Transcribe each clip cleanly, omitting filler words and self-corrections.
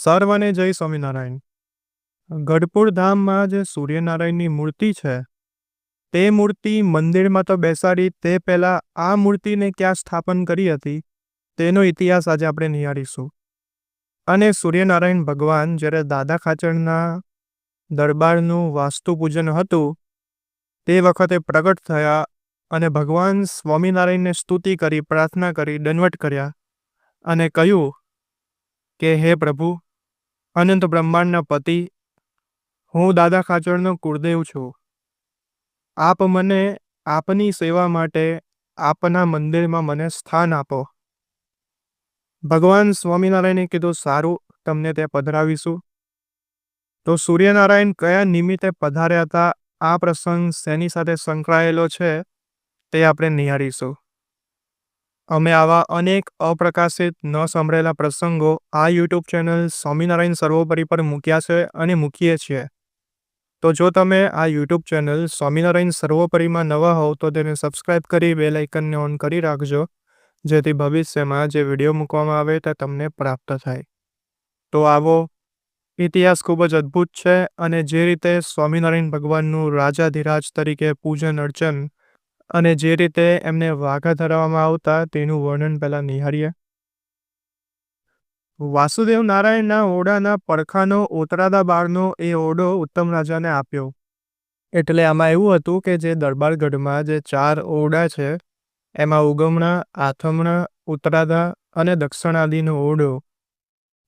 સર્વને જય સ્વામિનારાયણ. ગઢપુર ધામમાં જે સૂર્યનારાયણની મૂર્તિ છે તે મૂર્તિ મંદિરમાં તો બેસાડી તે પહેલાં આ મૂર્તિને ક્યાં સ્થાપન કરી હતી તેનો ઇતિહાસ આજે આપણે નિહાળીશું. અને સૂર્યનારાયણ ભગવાન જ્યારે દાદા ખાચરના દરબારનું વાસ્તુ પૂજન હતું તે વખતે પ્રગટ થયા અને ભગવાન સ્વામિનારાયણને સ્તુતિ કરી, પ્રાર્થના કરી, દંડવત કર્યા અને કહ્યું કે હે પ્રભુ, અનંત બ્રહ્માંડના પતિ, હું દાદા ખાચરનો કુળદેવ છું. આપ મને આપની સેવા માટે આપના મંદિરમાં મને સ્થાન આપો. ભગવાન સ્વામિનારાયણે કીધું, સારું, તમને ત્યાં પધરાવીશું. તો સૂર્યનારાયણ કયા નિમિત્તે પધાર્યા હતા, આ પ્રસંગ શેની સાથે સંકળાયેલો છે તે આપણે નિહાળીશું. અમે આવા અનેક અપ્રકાશિત ન સાંભળેલા પ્રસંગો આ યુટ્યુબ ચેનલ સ્વામિનારાયણ સર્વોપરી પર મૂક્યા છે અને મૂકીએ છીએ. તો જો તમે આ યુટ્યુબ ચેનલ સ્વામિનારાયણ સર્વોપરીમાં નવા હોવ તો તેને સબસ્ક્રાઈબ કરી બેલ આઇકનને ઓન કરી રાખજો, જેથી ભવિષ્યમાં જે વિડીયો મૂકવામાં આવે તે તમને પ્રાપ્ત થાય. તો આવો ઇતિહાસ ખૂબ જ અદ્ભુત છે અને જે રીતે સ્વામિનારાયણ ભગવાનનું રાજાધિરાજ તરીકે પૂજન અર્ચન અને જે રીતે એમને વાઘા ધરવામાં આવતા તેનું વર્ણન પહેલાં નિહાળીએ. વાસુદેવ નારાયણના ઓરડાના પડખાનો ઓતરાદા બારનો એ ઓરડો ઉત્તમ રાજાને આપ્યો. એટલે આમાં એવું હતું કે જે દરબારગઢમાં જે 4 ઓરડા છે એમાં ઉગમણા, આથમણા, ઉત્તરાદા અને દક્ષિણાદિનો ઓરડો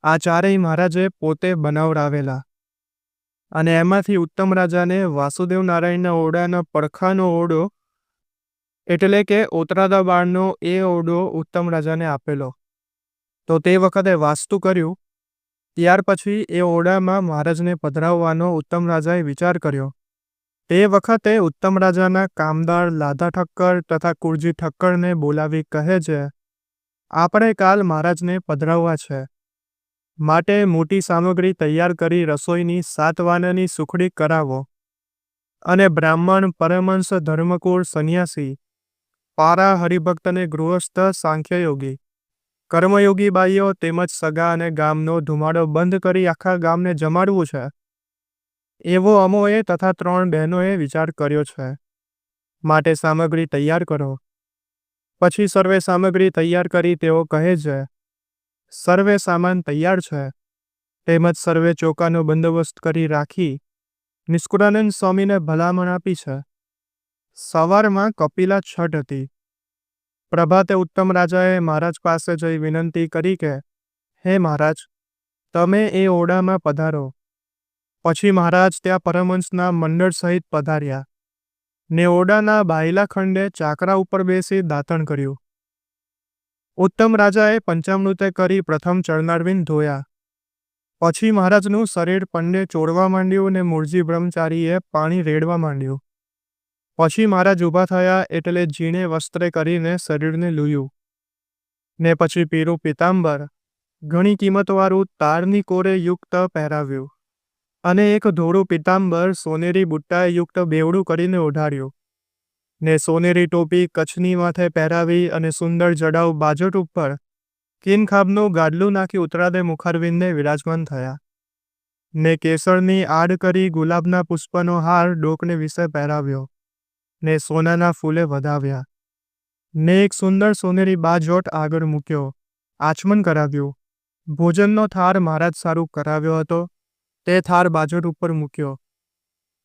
આ ચારેય મહારાજે પોતે બનાવડાવેલા. અને એમાંથી ઉત્તમ રાજાને વાસુદેવ નારાયણના ઓરડાના પડખાનો ઓરડો એટલે કે ઓતરાદા બારનો એ ઓરડો ઉત્તમ રાજાને આપેલો. તો તે વખતે વાસ્તુ કર્યું. ત્યાર પછી એ ઓરડામાં મહારાજને પધરાવવાનો ઉત્તમ રાજાએ વિચાર કર્યો. તે વખતે ઉત્તમ રાજાના કામદાર લાધા ઠક્કર તથા કુરજી ઠક્કરને બોલાવી કહે છે, આપણે કાલ મહારાજને પધરાવવા છે, માટે મોટી સામગ્રી તૈયાર કરી રસોઈની 7 વાનની સુખડી કરાવો. અને બ્રાહ્મણ, પરમહંસ, ધર્મકુળ, સંન્યાસી, પારા, હરિભક્ત અને ગૃહસ્થ, સાંખ્યયોગી, કર્મયોગી બાઈઓ તેમજ સગા અને ગામનો ધુમાડો બંધ કરી આખા ગામને જમાડવું છે, એવો અમોએ તથા 3 બહેનોએ વિચાર કર્યો છે. માટે સામગ્રી તૈયાર કરો. પછી સર્વે સામગ્રી તૈયાર કરી તેઓ કહે છે, સર્વે સામાન તૈયાર છે, તેમજ સર્વે ચોકાનો બંદોબસ્ત કરી રાખી નિષ્કુળાનંદ સ્વામીને ભલામણ આપી છે. સવારમાં કપિલા છઠ હતી. પ્રભાતે ઉત્તમ રાજાએ મહારાજ પાસે જઈ વિનંતી કરી કે હે મહારાજ, તમે એ ઓરડામાં પધારો. પછી મહારાજ ત્યાં પરમહંસના મંડળ સહિત પધાર્યા ને ઓરડાના બાયલા ખંડે ચાકરા ઉપર બેસી દાતણ કર્યું. ઉત્તમ રાજાએ પંચામૃતે કરી પ્રથમ ચરણારવિંદ ધોયા. પછી મહારાજનું શરીર પંડે ચોળવા માંડ્યું ને મૂળજી બ્રહ્મચારીએ પાણી રેડવા માંડ્યું. પછી મહારાજ ઊભા થયા એટલે ઝીણે વસ્ત્રે કરીને શરીરને લૂયું ને પછી પીરું પિતાંબર, ઘણી કિંમતવાળું તારની કોરે યુક્ત પહેરાવ્યું અને એક ધોળું પિતાંબર સોનેરી બુટ્ટાએ યુક્ત બેવડું કરીને ઓઢાડ્યું ને સોનેરી ટોપી કચ્છની માથે પહેરાવી અને સુંદર જડાઉ બાજોટ ઉપર કિનખાબનું ગાડલું નાખી ઉત્તરાદે મુખારવિંદે વિરાજમાન થયા ને કેસરની આડ કરી ગુલાબના પુષ્પનો હાર ડોકને વિશે પહેરાવ્યો ને સોનાના ફૂલે વધાવ્યા ને એક સુંદર સોનેરી બાજોટ આગળ મૂક્યો, આચમન કરાવ્યું. ભોજનનો થાળ મહારાજ સારું કરાવ્યો હતો તે થાળ બાજોટ ઉપર મૂક્યો.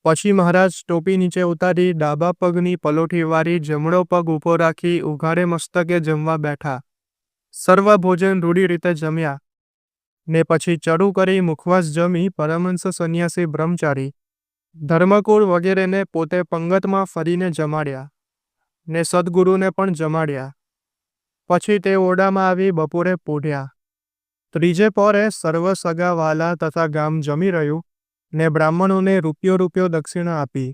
પછી મહારાજ ટોપી નીચે ઉતારી ડાબા પગની પલોઠી વાળી જમણો પગ ઊભો રાખી ઉઘાડે મસ્તકે જમવા બેઠા. સર્વ ભોજન રૂઢી રીતે જમ્યા ને પછી ચડું કરી મુખવાસ જમી પરમહંસ, સંન્યાસી, બ્રહ્મચારી, ધર્મકુળ વગેરેને પોતે પંગતમાં ફરીને જમાડ્યા ને સદગુરુને પણ જમાડ્યા. પછી તે ઓરડામાં આવી બપોરે પોઢ્યા. ત્રીજે પહોરે સર્વ સગા વાલા તથા ગામ જમી રહ્યું ને બ્રાહ્મણોને રૂપિયો દક્ષિણા આપી.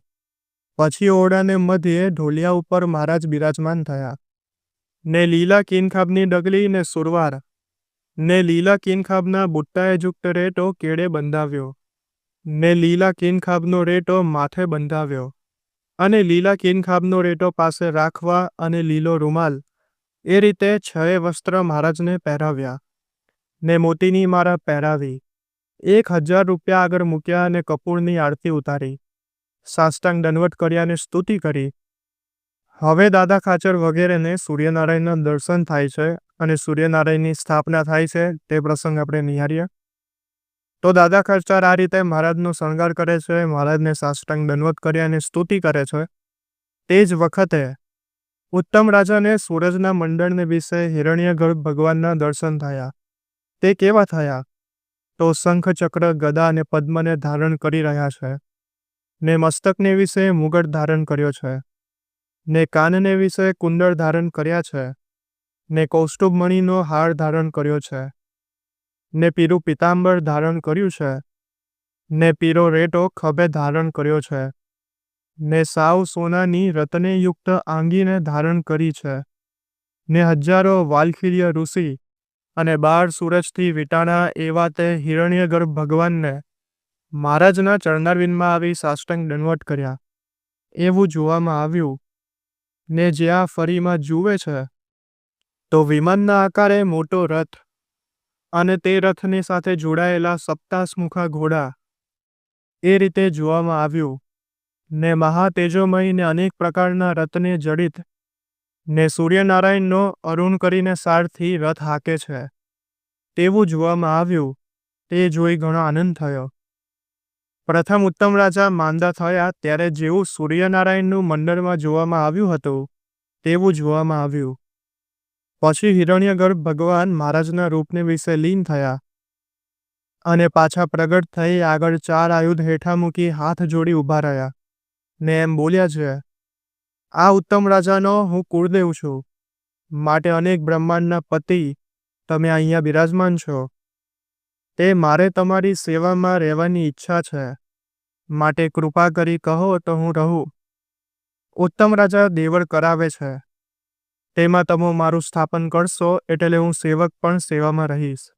પછી ઓરડાને મધ્યે ઢોલિયા ઉપર મહારાજ બિરાજમાન થયા ને લીલા કિનખાબની ડગલી ને સુરવાર ને લીલા કિનખાબના બુટ્ટાએ યુક્ત રેટો કેળે બંધાવ્યો ને લીલા કિનખાબનો રેટો માથે બંધાવ્યો અને લીલા કિનખાબનો રેટો પાસે રાખવા અને લીલો રૂમાલ, એ રીતે 6 વસ્ત્ર મહારાજને પહેરાવ્યા ને મોતીની માળા પહેરાવી ₹1000 આગળ મૂક્યા અને કપૂરની આરતી ઉતારી. સાષ્ટાંગ દંડવત કર્યા અને સ્તુતિ કરી. હવે દાદા ખાચર વગેરેને સૂર્યનારાયણના દર્શન થાય છે અને સૂર્યનારાયણની સ્થાપના થાય છે. તે પ્રસંગ આપણે નિહાળીએ. તો દાદા ખાચર આ રીતે મહારાજનો શણગાર કરે છે, મહારાજને સાષ્ટાંગ દંડવત કર્યા અને સ્તુતિ કરે છે. તે જ વખતે ઉત્તમ રાજાને સૂરજના મંડળને વિશે હિરણ્યગર્ભ ભગવાનના દર્શન થયા. તે કેવા થયા? તો શંખ, ચક્ર, ગદા અને પદ્મને ધારણ કરી રહ્યા છે, ને મસ્તકને વિશે મુગટ ધારણ કર્યો છે, ને કાનને વિશે કુંડળ ધારણ કર્યા છે, ને કૌસ્તુભમણીનો હાર ધારણ કર્યો છે, ને પીરું પીતાંબર ધારણ કર્યું છે, ને પીરો રેટો ખભે ધારણ કર્યો છે, ને સાવ સોનાની રત્નેયુક્ત આંગીને ધારણ કરી છે, ને હજારો વાલખીલ્ય ઋષિ અને 12 સૂરજથી વીંટાણા એવા તે હિરણ્યગર્ભ ભગવાનને મહારાજના ચરણારવિંદમાં આવી સાષ્ટાંગ દંડવત કર્યા એવું જોવામાં આવ્યું. ને જ્યાં ફરીમાં જુએ છે તો વિમાનના આકારે મોટો રથ અને તે રથની સાથે જોડાયેલા સપ્તાસમુખા ઘોડા એ રીતે જોવામાં આવ્યું. ને મહાતેજોમય ને અનેક પ્રકારના રથને જડિત ને સૂર્યનારાયણનો અરુણ કરીને સારથી રથ હાકે છે તેવું જોવામાં આવ્યું. તે જોઈ ઘણો આનંદ થયો. પ્રથમ ઉત્તમ રાજા માંદા થયા ત્યારે જેવું સૂર્યનારાયણનું મંડળમાં જોવામાં આવ્યું હતું તેવું જોવામાં આવ્યું. પછી હિરણ્યગર્ભ ભગવાન મહારાજના રૂપને વિશે લીન થયા અને પાછા પ્રગટ થઈ આગળ 4 આયુધ હેઠા મૂકી હાથ જોડી ઊભા રહ્યા ને એમ બોલ્યા છે, આ ઉત્તમ રાજાનો હું કુળદેવ છું, માટે અનેક બ્રહ્માંડના પતિ તમે અહીંયા બિરાજમાન છો. તે મારે તમારી સેવામાં રહેવાની ઈચ્છા છે, માટે કૃપા કરી કહો તો હું રહું. ઉત્તમ રાજા દેવળ કરાવે છે, તેમાં તમે મારું સ્થાપન કરશો એટલે હું સેવક પણ સેવામાં રહીશ.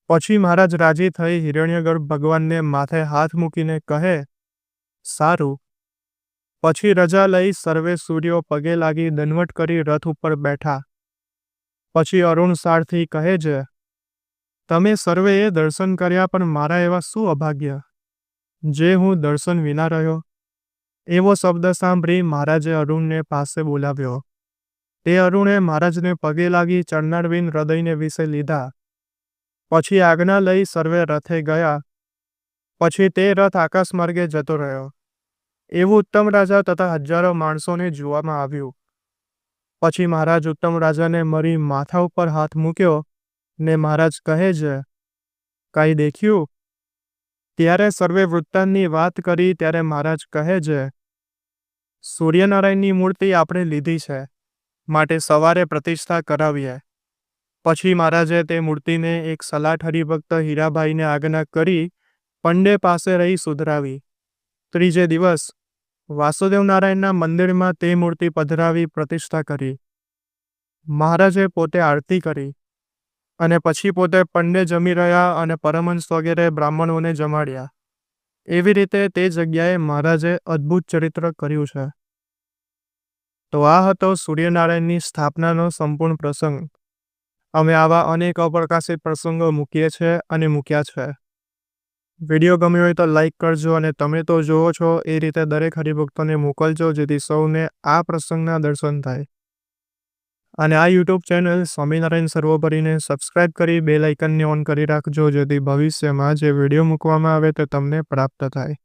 પછી મહારાજ રાજી થઈ હિરણ્યગર્ભ ભગવાનને માથે હાથ મૂકીને કહે, સારું. પછી રજા લઈ સર્વે સૂર્યો પગે લાગી દંડવત કરી રથ ઉપર બેઠા. પછી અરુણ સારથી કહે છે, તમે સર્વેએ દર્શન કર્યા પણ મારા એવા શું અભાગ્ય જે હું દર્શન વિના રહ્યો. એવો શબ્દ સાંભળી મહારાજે અરુણને પાસે બોલાવ્યો. તે અરુણે મહારાજને પગે લાગી ચરણારવિંદ હૃદયને વિશે લીધા. પછી આજ્ઞા લઈ સર્વે રથે ગયા. પછી તે રથ આકાશ માર્ગે જતો રહ્યો. એવું ઉત્તમ રાજા તથા હજારો માણસોને જોવામાં આવ્યું. પછી મહારાજ ઉત્તમ રાજાને મરી માથા ઉપર હાથ મૂક્યો ને મહારાજ કહે છે, કાંઈ દેખ્યું? ત્યારે સર્વે વૃત્તાંતની વાત કરી ત્યારે મહારાજ કહે છે, સૂર્યનારાયણની મૂર્તિ આપણે લીધી છે, માટે સવારે પ્રતિષ્ઠા કરાવીએ. પછી મહારાજે તે મૂર્તિને એક સલાટ હરિભક્ત હીરાભાઈને આજ્ઞા કરી પંડે પાસે રહી સુધરાવી. ત્રીજે દિવસ વાસુદેવ નારાયણના મંદિરમાં તે મૂર્તિ પધરાવી પ્રતિષ્ઠા કરી. મહારાજે પોતે આરતી કરી અને પછી પોતે પંડે જમી રહ્યા અને પરમહંસ વગેરે બ્રાહ્મણોને જમાડ્યા. એવી રીતે તે જગ્યાએ મહારાજે અદ્ભુત ચરિત્ર કર્યું છે. તો આ હતો સૂર્યનારાયણની સ્થાપનાનો સંપૂર્ણ પ્રસંગ. અમે આવા અનેક અપ્રકાશિત પ્રસંગો મૂકીએ છીએ અને મૂક્યા છે. વિડીયો ગમ્યો હોય તો લાઈક કરજો અને તમે તો જોવો છો એ રીતે દરેક હરિભક્તોને મોકલજો જેથી સૌને આ પ્રસંગના દર્શન થાય. અને આ યુટ્યુબ ચેનલ સ્વામિનારાયણ સર્વોપરીને સબસ્ક્રાઇબ કરી બેલ આઇકનને ઓન કરી રાખજો જેથી ભવિષ્યમાં જે વિડીયો મૂકવામાં આવે તે તમને પ્રાપ્ત થાય.